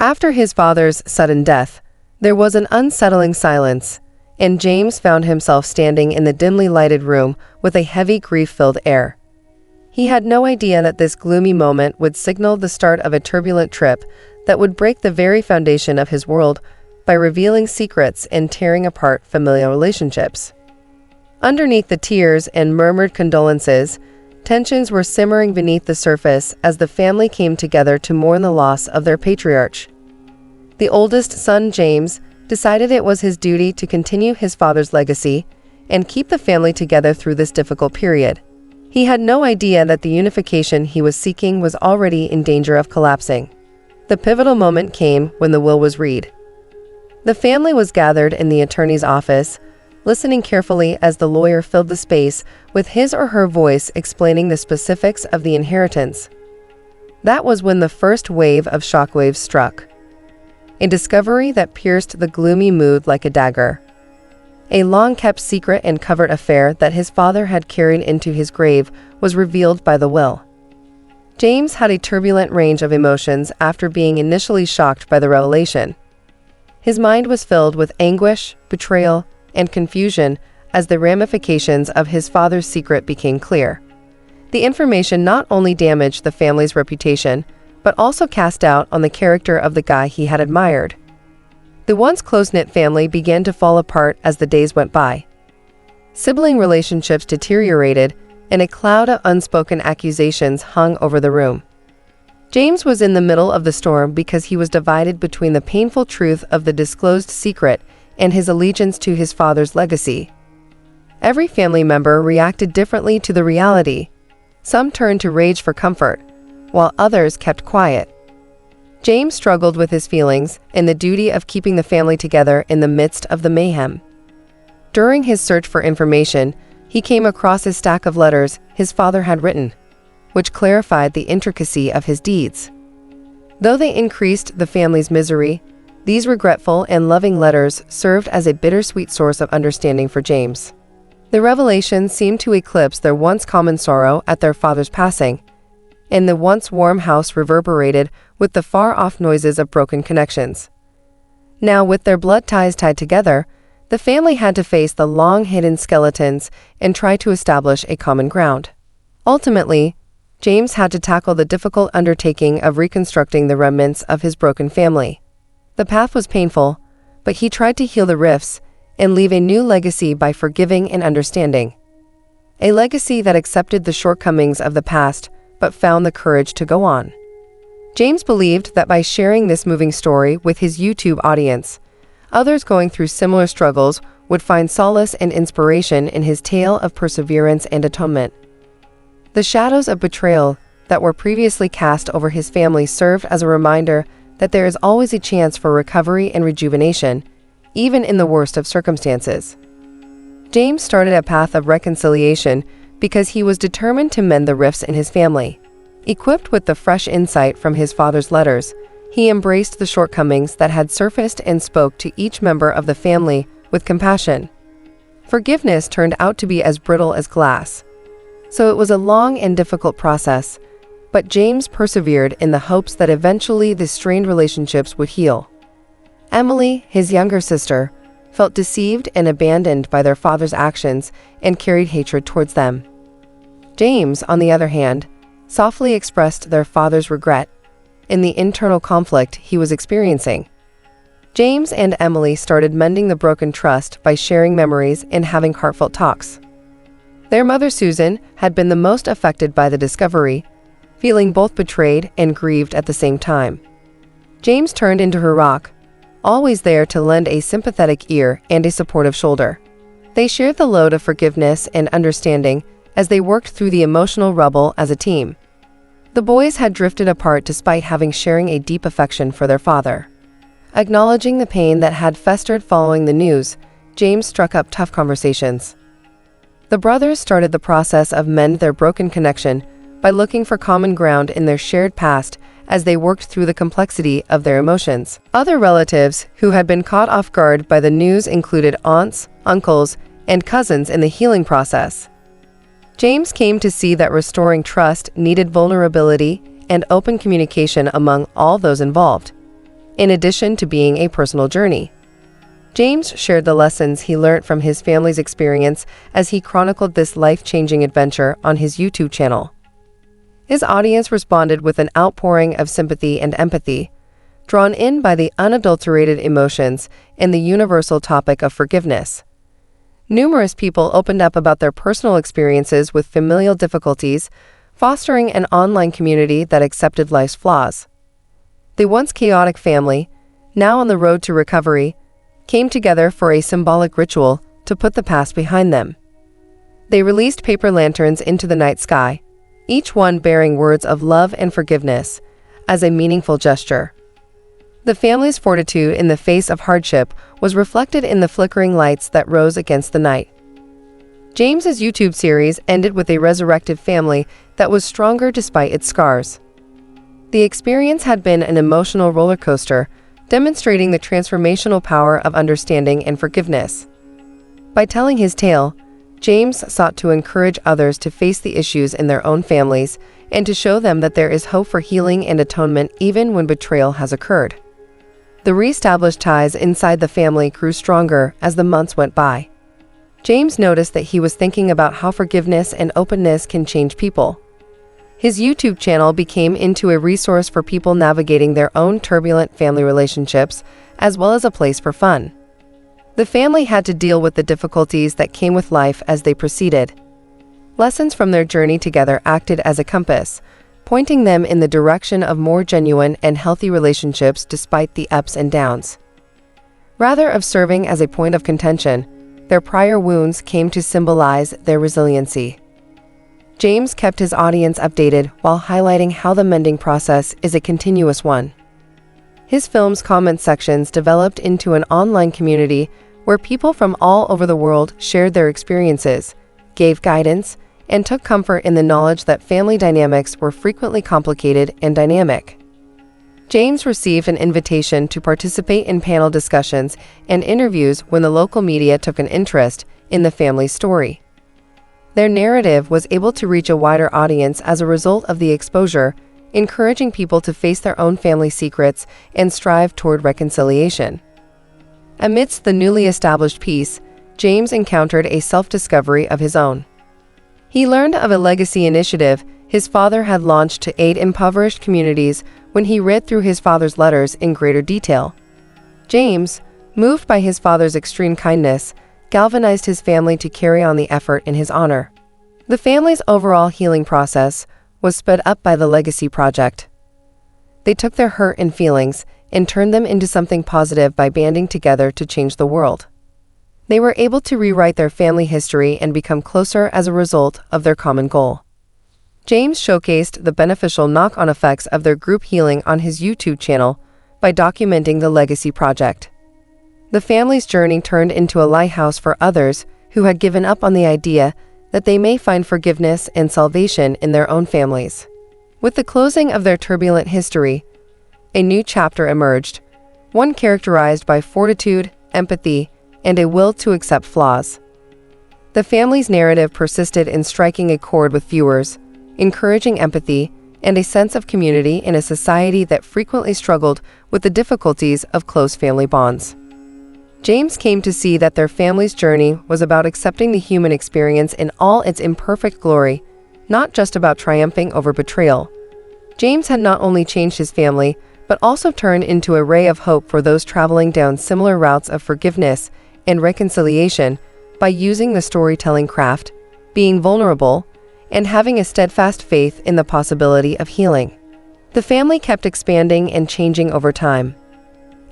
After his father's sudden death, there was an unsettling silence, and James found himself standing in the dimly lighted room with a heavy grief-filled air. He had no idea that this gloomy moment would signal the start of a turbulent trip that would break the very foundation of his world by revealing secrets and tearing apart familial relationships. Underneath the tears and murmured condolences, tensions were simmering beneath the surface as the family came together to mourn the loss of their patriarch. The oldest son, James, decided it was his duty to continue his father's legacy and keep the family together through this difficult period. He had no idea that the unification he was seeking was already in danger of collapsing. The pivotal moment came when the will was read. The family was gathered in the attorney's office, listening carefully as the lawyer filled the space with his or her voice explaining the specifics of the inheritance. That was when the first wave of shockwaves struck. A discovery that pierced the gloomy mood like a dagger. A long-kept secret and covert affair that his father had carried into his grave was revealed by the will. James had a turbulent range of emotions after being initially shocked by the revelation. His mind was filled with anguish, betrayal, and confusion as the ramifications of his father's secret became clear. The information not only damaged the family's reputation, but also cast doubt on the character of the guy he had admired. The once close-knit family began to fall apart as the days went by. Sibling relationships deteriorated, and a cloud of unspoken accusations hung over the room. James was in the middle of the storm because he was divided between the painful truth of the disclosed secret and his allegiance to his father's legacy. Every family member reacted differently to the reality. Some turned to rage for comfort, while others kept quiet. James struggled with his feelings and the duty of keeping the family together in the midst of the mayhem. During his search for information, he came across a stack of letters his father had written, which clarified the intricacy of his deeds. Though they increased the family's misery, these regretful and loving letters served as a bittersweet source of understanding for James. The revelation seemed to eclipse their once common sorrow at their father's passing, and the once warm house reverberated with the far-off noises of broken connections. Now, with their blood ties tied together, the family had to face the long-hidden skeletons and try to establish a common ground. Ultimately, James had to tackle the difficult undertaking of reconstructing the remnants of his broken family. The path was painful, but he tried to heal the rifts and leave a new legacy by forgiving and understanding. A legacy that accepted the shortcomings of the past but found the courage to go on. James believed that by sharing this moving story with his YouTube audience, others going through similar struggles would find solace and inspiration in his tale of perseverance and atonement. The shadows of betrayal that were previously cast over his family served as a reminder that there is always a chance for recovery and rejuvenation, even in the worst of circumstances. James started a path of reconciliation because he was determined to mend the rifts in his family. Equipped with the fresh insight from his father's letters, he embraced the shortcomings that had surfaced and spoke to each member of the family with compassion. Forgiveness turned out to be as brittle as glass. So it was a long and difficult process, but James persevered in the hopes that eventually the strained relationships would heal. Emily, his younger sister, felt deceived and abandoned by their father's actions and carried hatred towards them. James, on the other hand, softly expressed their father's regret in the internal conflict he was experiencing. James and Emily started mending the broken trust by sharing memories and having heartfelt talks. Their mother, Susan, had been the most affected by the discovery, feeling both betrayed and grieved at the same time. James turned into her rock, always there to lend a sympathetic ear and a supportive shoulder. They shared the load of forgiveness and understanding as they worked through the emotional rubble as a team. The boys had drifted apart despite having sharing a deep affection for their father. Acknowledging the pain that had festered following the news, James struck up tough conversations. The brothers started the process of mend their broken connection by looking for common ground in their shared past as they worked through the complexity of their emotions. Other relatives who had been caught off guard by the news included aunts, uncles, and cousins in the healing process. James came to see that restoring trust needed vulnerability and open communication among all those involved. in addition to being a personal journey. James shared the lessons he learned from his family's experience as he chronicled this life-changing adventure on his YouTube channel. His audience responded with an outpouring of sympathy and empathy, drawn in by the unadulterated emotions and the universal topic of forgiveness. Numerous people opened up about their personal experiences with familial difficulties, fostering an online community that accepted life's flaws. The once chaotic family, now on the road to recovery, came together for a symbolic ritual to put the past behind them. They released paper lanterns into the night sky, each one bearing words of love and forgiveness, as a meaningful gesture. The family's fortitude in the face of hardship was reflected in the flickering lights that rose against the night. James's YouTube series ended with a resurrected family that was stronger despite its scars. The experience had been an emotional roller coaster, demonstrating the transformational power of understanding and forgiveness. By telling his tale, James sought to encourage others to face the issues in their own families and to show them that there is hope for healing and atonement even when betrayal has occurred. The re-established ties inside the family grew stronger as the months went by. James noticed that he was thinking about how forgiveness and openness can change people. His YouTube channel became into a resource for people navigating their own turbulent family relationships, as well as a place for fun. The family had to deal with the difficulties that came with life as they proceeded. Lessons from their journey together acted as a compass, pointing them in the direction of more genuine and healthy relationships despite the ups and downs. Rather of serving as a point of contention, their prior wounds came to symbolize their resiliency. James kept his audience updated while highlighting how the mending process is a continuous one. His film's comment sections developed into an online community where people from all over the world shared their experiences, gave guidance, and took comfort in the knowledge that family dynamics were frequently complicated and dynamic. James received an invitation to participate in panel discussions and interviews when the local media took an interest in the family's story. Their narrative was able to reach a wider audience as a result of the exposure, encouraging people to face their own family secrets and strive toward reconciliation. Amidst the newly established peace, James encountered a self-discovery of his own. He learned of a legacy initiative his father had launched to aid impoverished communities when he read through his father's letters in greater detail. James, moved by his father's extreme kindness, galvanized his family to carry on the effort in his honor. The family's overall healing process was sped up by the Legacy Project. They took their hurt and feelings and turned them into something positive by banding together to change the world. They were able to rewrite their family history and become closer as a result of their common goal. James showcased the beneficial knock-on effects of their group healing on his YouTube channel by documenting the Legacy Project. The family's journey turned into a lighthouse for others who had given up on the idea that they may find forgiveness and salvation in their own families. With the closing of their turbulent history, a new chapter emerged, one characterized by fortitude, empathy, and a will to accept flaws. The family's narrative persisted in striking a chord with viewers, encouraging empathy and a sense of community in a society that frequently struggled with the difficulties of close family bonds. James came to see that their family's journey was about accepting the human experience in all its imperfect glory, not just about triumphing over betrayal. James had not only changed his family, but also turned into a ray of hope for those traveling down similar routes of forgiveness and reconciliation by using the storytelling craft, being vulnerable, and having a steadfast faith in the possibility of healing. The family kept expanding and changing over time.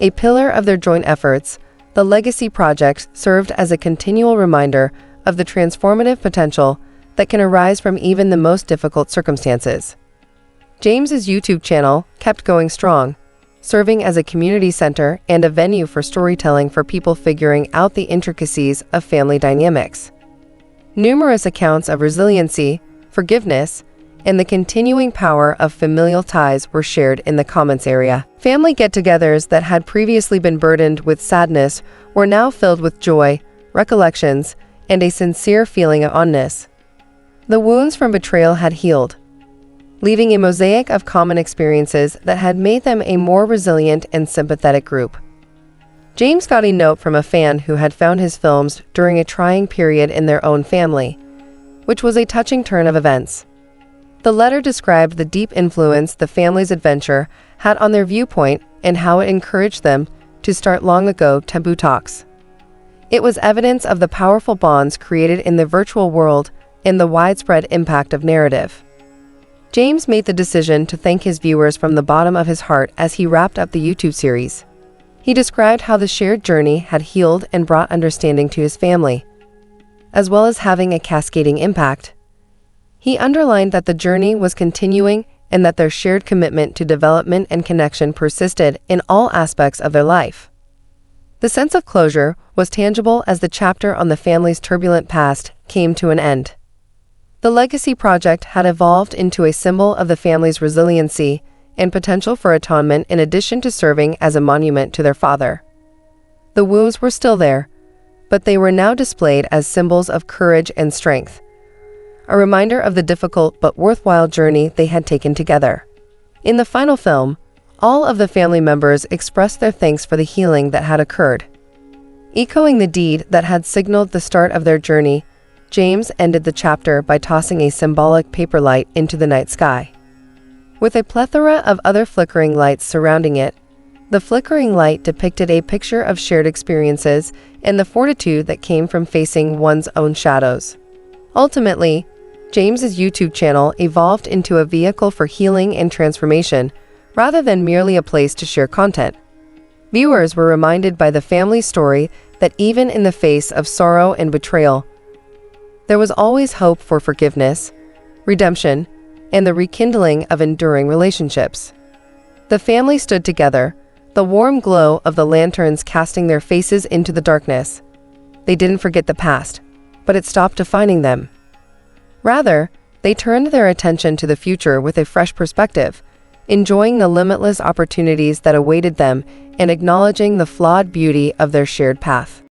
A pillar of their joint efforts, the Legacy Project served as a continual reminder of the transformative potential that can arise from even the most difficult circumstances. James's YouTube channel kept going strong, serving as a community center and a venue for storytelling for people figuring out the intricacies of family dynamics. Numerous accounts of resiliency, forgiveness, and the continuing power of familial ties were shared in the comments area. Family get-togethers that had previously been burdened with sadness were now filled with joy, recollections, and a sincere feeling of oneness. The wounds from betrayal had healed. leaving a mosaic of common experiences that had made them a more resilient and sympathetic group. James got a note from a fan who had found his films during a trying period in their own family, which was a touching turn of events. The letter described the deep influence the family's adventure had on their viewpoint and how it encouraged them to start long ago taboo talks. It was evidence of the powerful bonds created in the virtual world and the widespread impact of narrative. James made the decision to thank his viewers from the bottom of his heart as he wrapped up the YouTube series. He described how the shared journey had healed and brought understanding to his family, as well as having a cascading impact. He underlined that the journey was continuing and that their shared commitment to development and connection persisted in all aspects of their life. The sense of closure was tangible as the chapter on the family's turbulent past came to an end. The legacy project had evolved into a symbol of the family's resiliency and potential for atonement in addition to serving as a monument to their father. The wounds were still there, but they were now displayed as symbols of courage and strength, a reminder of the difficult but worthwhile journey they had taken together. In the final film, all of the family members expressed their thanks for the healing that had occurred. Echoing the deed that had signaled the start of their journey, James ended the chapter by tossing a symbolic paper light into the night sky. With a plethora of other flickering lights surrounding it, the flickering light depicted a picture of shared experiences and the fortitude that came from facing one's own shadows. Ultimately, James's YouTube channel evolved into a vehicle for healing and transformation, rather than merely a place to share content. Viewers were reminded by the family's story that even in the face of sorrow and betrayal, there was always hope for forgiveness, redemption, and the rekindling of enduring relationships. The family stood together, the warm glow of the lanterns casting their faces into the darkness. They didn't forget the past, but it stopped defining them. Rather, they turned their attention to the future with a fresh perspective, enjoying the limitless opportunities that awaited them and acknowledging the flawed beauty of their shared path.